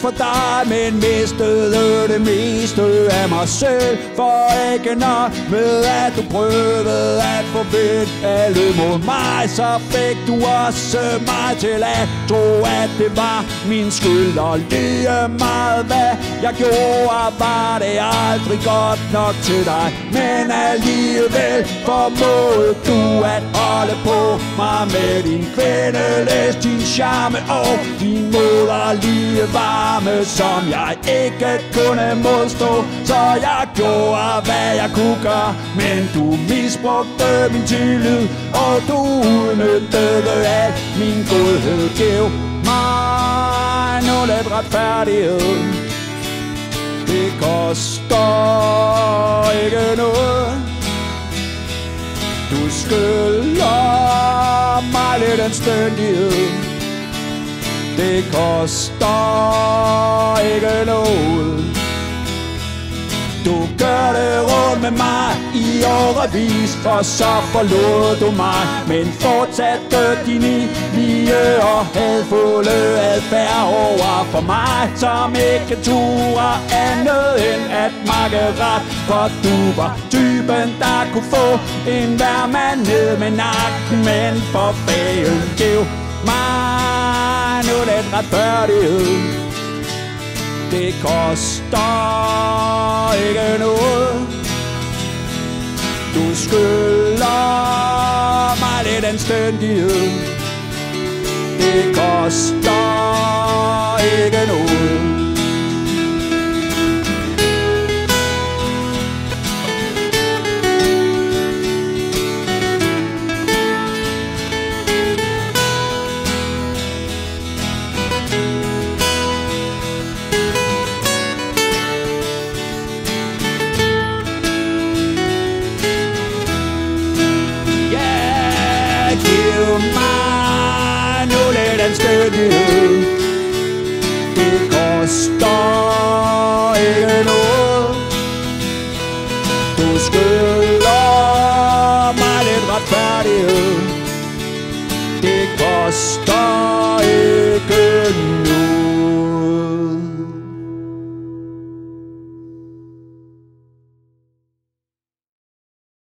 for dig, men mistede det meste af mig selv. For ikke nok med at du prøvede at forvente alle mod mig, så fik du også mig til at tro, at det var min skyld. Og lige meget hvad jeg gjorde, var det aldrig godt nok til dig. Men alligevel formåede du at holde på mig med din kvindelæs, din charme og din moderlige varme, som jeg ikke kunne modstå. Så jeg gjorde hvad jeg kunne gøre, men du misbrugte min tillid, og du udnyttede al min godhed. Giv mig nu lidt retfærdighed, det koster ikke noget. Du skylder mig lidt anstændighed, det koster ikke noget. Du gør det rundt med mig i årevis, og så forlod du mig, men fortsatte din evige og hadfulde adfærd over for mig, som ikke turde andet end at makke ret. For du var typen, der kunne få enhver mand ned med nakken, men for fanden giv mig nu lidt retfærdighed, det koster ikke noget. Du skylder mig lidt anstændighed, det koster ikke noget. Giv mig nu lidt anstændighed, det koster ikke noget. Du skylder mig lidt retfærdighed, det koster